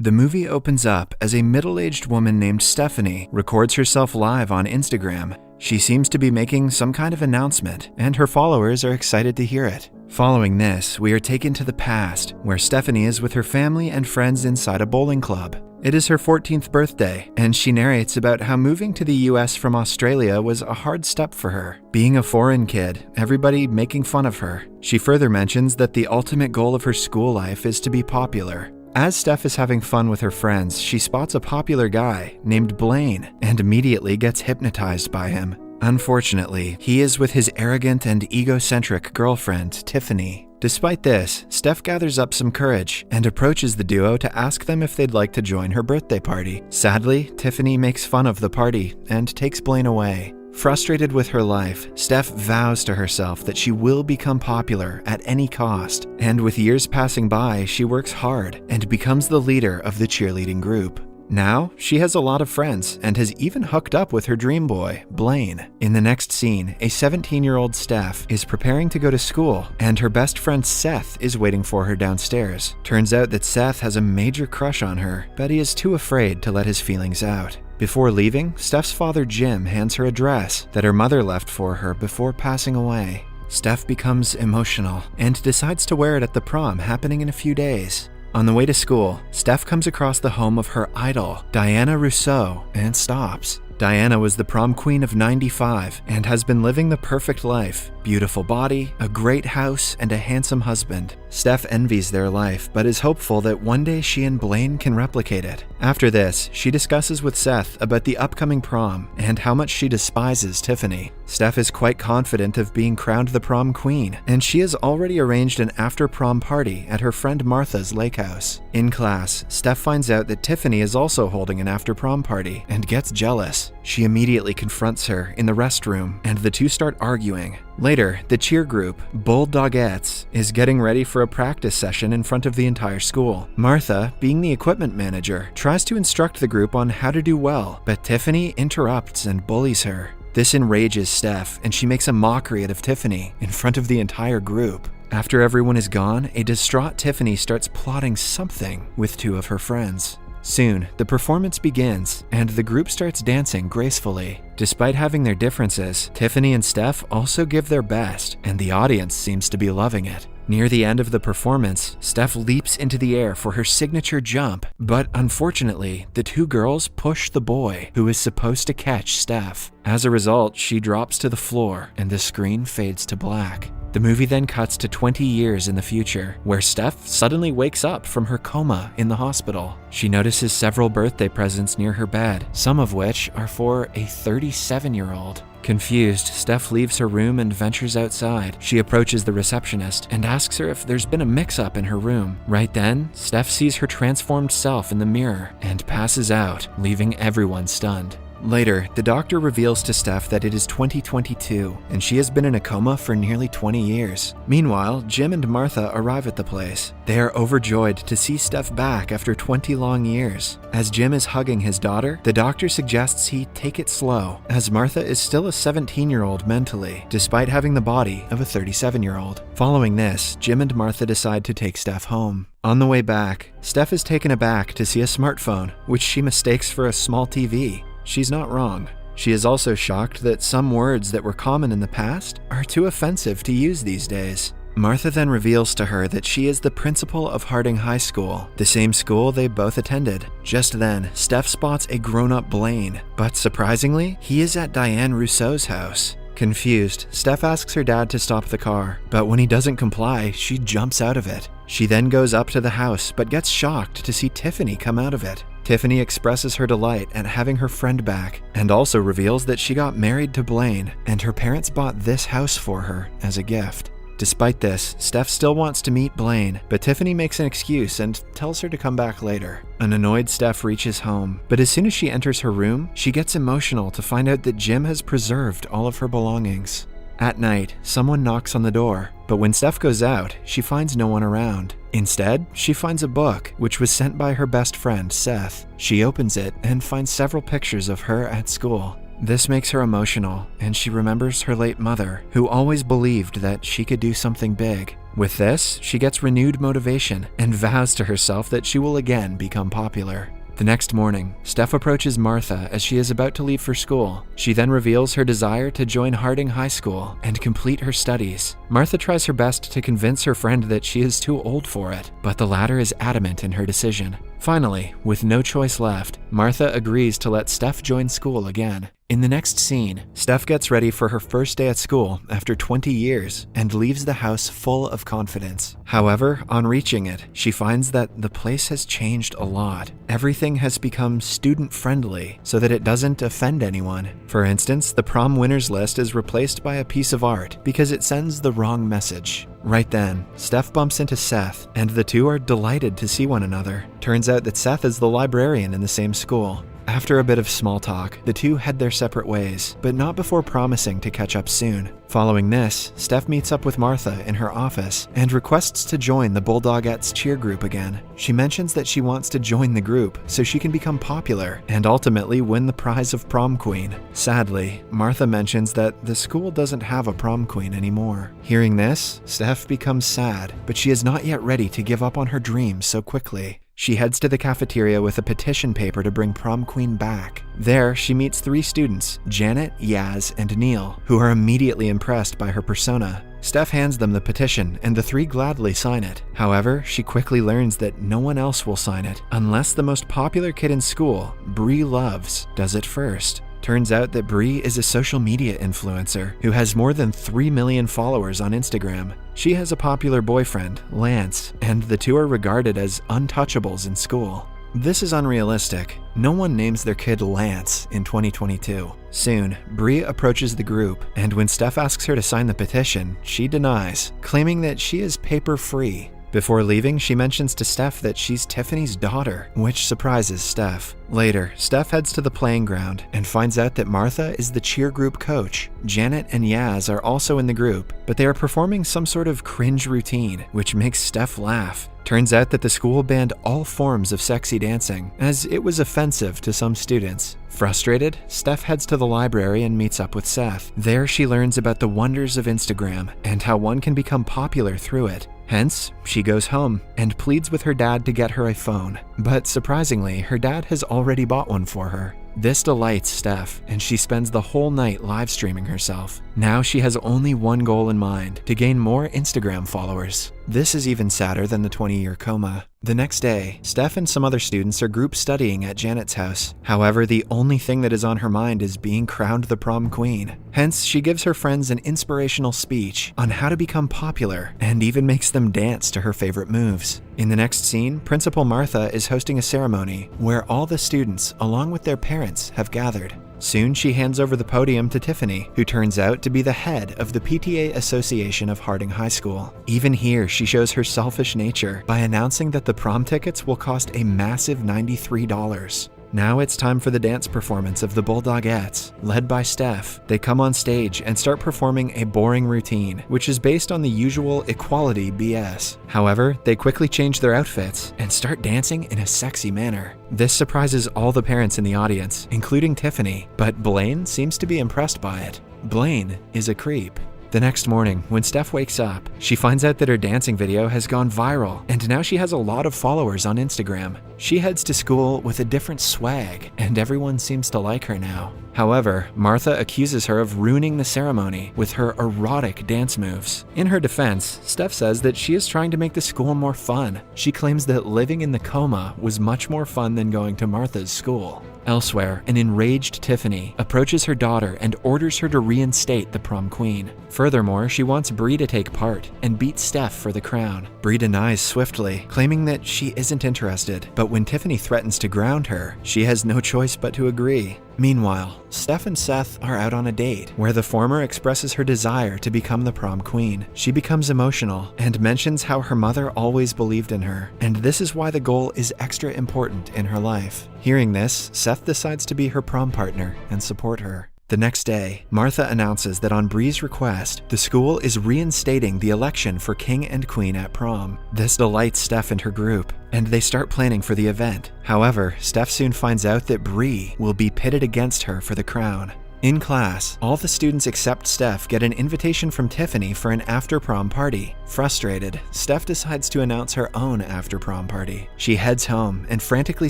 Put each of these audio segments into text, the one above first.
The movie opens up as a middle-aged woman named Stephanie records herself live on Instagram. She seems to be making some kind of announcement, and her followers are excited to hear it. Following this, we are taken to the past, where Stephanie is with her family and friends inside a bowling club. It is her 14th birthday, and she narrates about how moving to the US from Australia was a hard step for her. Being a foreign kid, everybody making fun of her. She further mentions that the ultimate goal of her school life is to be popular. As Steph is having fun with her friends, she spots a popular guy named Blaine and immediately gets hypnotized by him. Unfortunately, he is with his arrogant and egocentric girlfriend, Tiffany. Despite this, Steph gathers up some courage and approaches the duo to ask them if they'd like to join her birthday party. Sadly, Tiffany makes fun of the party and takes Blaine away. Frustrated with her life, Steph vows to herself that she will become popular at any cost, and with years passing by, she works hard and becomes the leader of the cheerleading group. Now, she has a lot of friends and has even hooked up with her dream boy, Blaine. In the next scene, a 17-year-old Steph is preparing to go to school, and her best friend Seth is waiting for her downstairs. Turns out that Seth has a major crush on her, but he is too afraid to let his feelings out. Before leaving, Steph's father Jim hands her a dress that her mother left for her before passing away. Steph becomes emotional and decides to wear it at the prom happening in a few days. On the way to school, Steph comes across the home of her idol, Diana Rousseau, and stops. Diana was the prom queen of '95 and has been living the perfect life. Beautiful body, a great house, and a handsome husband. Steph envies their life, but is hopeful that one day she and Blaine can replicate it. After this, she discusses with Seth about the upcoming prom and how much she despises Tiffany. Steph is quite confident of being crowned the prom queen, and she has already arranged an after-prom party at her friend Martha's lake house. In class, Steph finds out that Tiffany is also holding an after-prom party and gets jealous. She immediately confronts her in the restroom, and the two start arguing. Later, the cheer group, Bulldogettes, is getting ready for a practice session in front of the entire school. Martha, being the equipment manager, tries to instruct the group on how to do well, but Tiffany interrupts and bullies her. This enrages Steph, and she makes a mockery out of Tiffany in front of the entire group. After everyone is gone, a distraught Tiffany starts plotting something with two of her friends. Soon, the performance begins, and the group starts dancing gracefully. Despite having their differences, Tiffany and Steph also give their best, and the audience seems to be loving it. Near the end of the performance, Steph leaps into the air for her signature jump, but unfortunately, the two girls push the boy who is supposed to catch Steph. As a result, she drops to the floor, and the screen fades to black. The movie then cuts to 20 years in the future, where Steph suddenly wakes up from her coma in the hospital. She notices several birthday presents near her bed, some of which are for a 37-year-old. Confused, Steph leaves her room and ventures outside. She approaches the receptionist and asks her if there's been a mix-up in her room. Right then, Steph sees her transformed self in the mirror and passes out, leaving everyone stunned. Later, the doctor reveals to Steph that it is 2022, and she has been in a coma for nearly 20 years. Meanwhile, Jim and Martha arrive at the place. They are overjoyed to see Steph back after 20 long years. As Jim is hugging his daughter, the doctor suggests he take it slow, as Martha is still a 17-year-old mentally, despite having the body of a 37-year-old. Following this, Jim and Martha decide to take Steph home. On the way back, Steph is taken aback to see a smartphone, which she mistakes for a small TV. She's not wrong. She is also shocked that some words that were common in the past are too offensive to use these days. Martha then reveals to her that she is the principal of Harding High School, the same school they both attended. Just then, Steph spots a grown-up Blaine, but surprisingly, he is at Diane Rousseau's house. Confused, Steph asks her dad to stop the car, but when he doesn't comply, she jumps out of it. She then goes up to the house, but gets shocked to see Tiffany come out of it. Tiffany expresses her delight at having her friend back, and also reveals that she got married to Blaine, and her parents bought this house for her as a gift. Despite this, Steph still wants to meet Blaine, but Tiffany makes an excuse and tells her to come back later. An annoyed Steph reaches home, but as soon as she enters her room, she gets emotional to find out that Jim has preserved all of her belongings. At night, someone knocks on the door, but when Steph goes out, she finds no one around. Instead, she finds a book, which was sent by her best friend, Seth. She opens it and finds several pictures of her at school. This makes her emotional, and she remembers her late mother, who always believed that she could do something big. With this, she gets renewed motivation and vows to herself that she will again become popular. The next morning, Steph approaches Martha as she is about to leave for school. She then reveals her desire to join Harding High School and complete her studies. Martha tries her best to convince her friend that she is too old for it, but the latter is adamant in her decision. Finally, with no choice left, Martha agrees to let Steph join school again. In the next scene, Steph gets ready for her first day at school after 20 years and leaves the house full of confidence. However, on reaching it, she finds that the place has changed a lot. Everything has become student-friendly so that it doesn't offend anyone. For instance, the prom winners list is replaced by a piece of art because it sends the wrong message. Right then, Steph bumps into Seth, and the two are delighted to see one another. Turns out that Seth is the librarian in the same school. After a bit of small talk, the two head their separate ways, but not before promising to catch up soon. Following this, Steph meets up with Martha in her office and requests to join the Bulldogettes cheer group again. She mentions that she wants to join the group so she can become popular and ultimately win the prize of prom queen. Sadly, Martha mentions that the school doesn't have a prom queen anymore. Hearing this, Steph becomes sad, but she is not yet ready to give up on her dreams so quickly. She heads to the cafeteria with a petition paper to bring prom queen back. There, she meets 3 students, Janet, Yaz, and Neil, who are immediately impressed by her persona. Steph hands them the petition, and the 3 gladly sign it. However, she quickly learns that no one else will sign it unless the most popular kid in school, Bree Loves, does it first. Turns out that Bree is a social media influencer who has more than 3 million followers on Instagram. She has a popular boyfriend, Lance, and the two are regarded as untouchables in school. This is unrealistic. No one names their kid Lance in 2022. Soon, Bree approaches the group, and when Steph asks her to sign the petition, she denies, claiming that she is paper-free. Before leaving, she mentions to Steph that she's Tiffany's daughter, which surprises Steph. Later, Steph heads to the playing ground and finds out that Martha is the cheer group coach. Janet and Yaz are also in the group, but they are performing some sort of cringe routine, which makes Steph laugh. Turns out that the school banned all forms of sexy dancing, as it was offensive to some students. Frustrated, Steph heads to the library and meets up with Seth. There she learns about the wonders of Instagram and how one can become popular through it. Hence, she goes home and pleads with her dad to get her a phone. But surprisingly, her dad has already bought one for her. This delights Steph, and she spends the whole night live streaming herself. Now she has only one goal in mind, to gain more Instagram followers. This is even sadder than the 20-year coma. The next day, Steph and some other students are group studying at Janet's house. However, the only thing that is on her mind is being crowned the prom queen. Hence, she gives her friends an inspirational speech on how to become popular and even makes them dance to her favorite moves. In the next scene, Principal Martha is hosting a ceremony where all the students, along with their parents, have gathered. Soon she hands over the podium to Tiffany, who turns out to be the head of the PTA Association of Harding High School. Even here, she shows her selfish nature by announcing that the prom tickets will cost a massive $93. Now it's time for the dance performance of the Bulldogettes. Led by Steph, they come on stage and start performing a boring routine, which is based on the usual equality BS. However, they quickly change their outfits and start dancing in a sexy manner. This surprises all the parents in the audience, including Tiffany, but Blaine seems to be impressed by it. Blaine is a creep. The next morning, when Steph wakes up, she finds out that her dancing video has gone viral, and now she has a lot of followers on Instagram. She heads to school with a different swag, and everyone seems to like her now. However, Martha accuses her of ruining the ceremony with her erotic dance moves. In her defense, Steph says that she is trying to make the school more fun. She claims that living in the Coma was much more fun than going to Martha's school. Elsewhere, an enraged Tiffany approaches her daughter and orders her to reinstate the prom queen. Furthermore, she wants Bree to take part and beat Steph for the crown. Bree denies swiftly, claiming that she isn't interested, but when Tiffany threatens to ground her, she has no choice but to agree. Meanwhile, Steph and Seth are out on a date, where the former expresses her desire to become the prom queen. She becomes emotional and mentions how her mother always believed in her, and this is why the goal is extra important in her life. Hearing this, Seth decides to be her prom partner and support her. The next day, Martha announces that on Bree's request, the school is reinstating the election for king and queen at prom. This delights Steph and her group, and they start planning for the event. However, Steph soon finds out that Bree will be pitted against her for the crown. In class, all the students except Steph get an invitation from Tiffany for an after-prom party. Frustrated, Steph decides to announce her own after-prom party. She heads home and frantically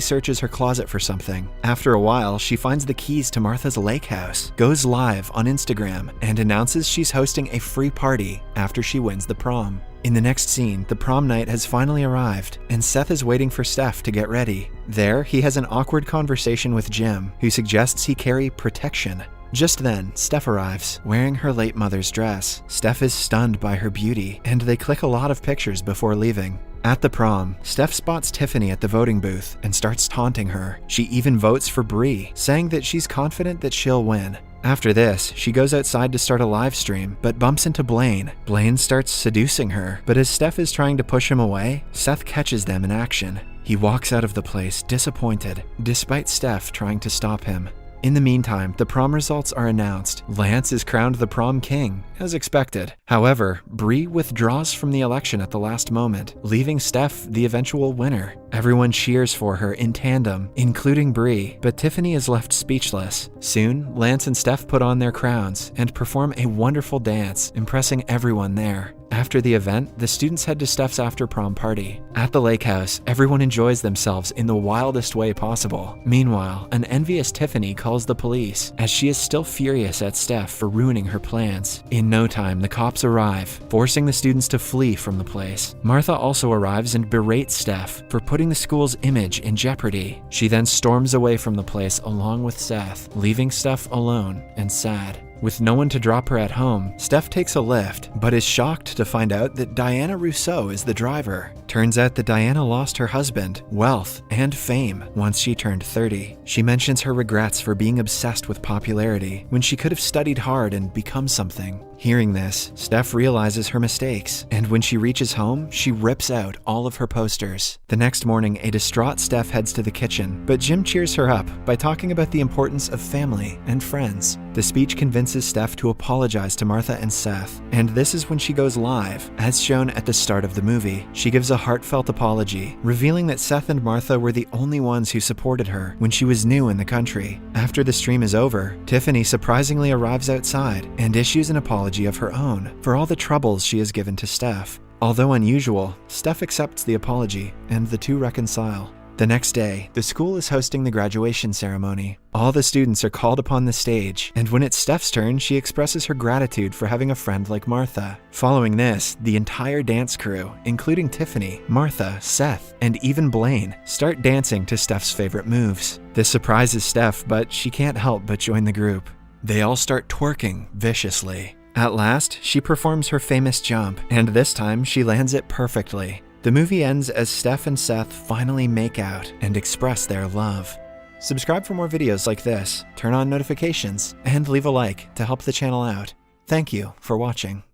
searches her closet for something. After a while, she finds the keys to Martha's lake house, goes live on Instagram, and announces she's hosting a free party after she wins the prom. In the next scene, the prom night has finally arrived, and Seth is waiting for Steph to get ready. There, he has an awkward conversation with Jim, who suggests he carry protection. Just then, Steph arrives, wearing her late mother's dress. Steph is stunned by her beauty, and they click a lot of pictures before leaving. At the prom, Steph spots Tiffany at the voting booth and starts taunting her. She even votes for Bree, saying that she's confident that she'll win. After this, she goes outside to start a live stream, but bumps into Blaine. Blaine starts seducing her, but as Steph is trying to push him away, Seth catches them in action. He walks out of the place disappointed, despite Steph trying to stop him. In the meantime, the prom results are announced. Lance is crowned the prom king, as expected. However, Bree withdraws from the election at the last moment, leaving Steph the eventual winner. Everyone cheers for her in tandem, including Bree, but Tiffany is left speechless. Soon, Lance and Steph put on their crowns and perform a wonderful dance, impressing everyone there. After the event, the students head to Steph's after-prom party. At the lake house, everyone enjoys themselves in the wildest way possible. Meanwhile, an envious Tiffany calls the police, as she is still furious at Steph for ruining her plans. In no time, the cops arrive, forcing the students to flee from the place. Martha also arrives and berates Steph for putting the school's image in jeopardy. She then storms away from the place along with Seth, leaving Steph alone and sad. With no one to drop her at home, Steph takes a lift, but is shocked to find out that Diana Rousseau is the driver. Turns out that Diana lost her husband, wealth, and fame once she turned 30. She mentions her regrets for being obsessed with popularity when she could have studied hard and become something. Hearing this, Steph realizes her mistakes, and when she reaches home, she rips out all of her posters. The next morning, a distraught Steph heads to the kitchen, but Jim cheers her up by talking about the importance of family and friends. The speech convinces Steph to apologize to Martha and Seth, and this is when she goes live, as shown at the start of the movie. She gives a heartfelt apology, revealing that Seth and Martha were the only ones who supported her when she was new in the country. After the stream is over, Tiffany surprisingly arrives outside and issues an apology of her own for all the troubles she has given to Steph. Although unusual, Steph accepts the apology, and the two reconcile. The next day, the school is hosting the graduation ceremony. All the students are called upon the stage, and when it's Steph's turn, she expresses her gratitude for having a friend like Martha. Following this, the entire dance crew, including Tiffany, Martha, Seth, and even Blaine, start dancing to Steph's favorite moves. This surprises Steph, but she can't help but join the group. They all start twerking viciously. At last, she performs her famous jump, and this time she lands it perfectly. The movie ends as Steph and Seth finally make out and express their love. Subscribe for more videos like this, turn on notifications, and leave a like to help the channel out. Thank you for watching.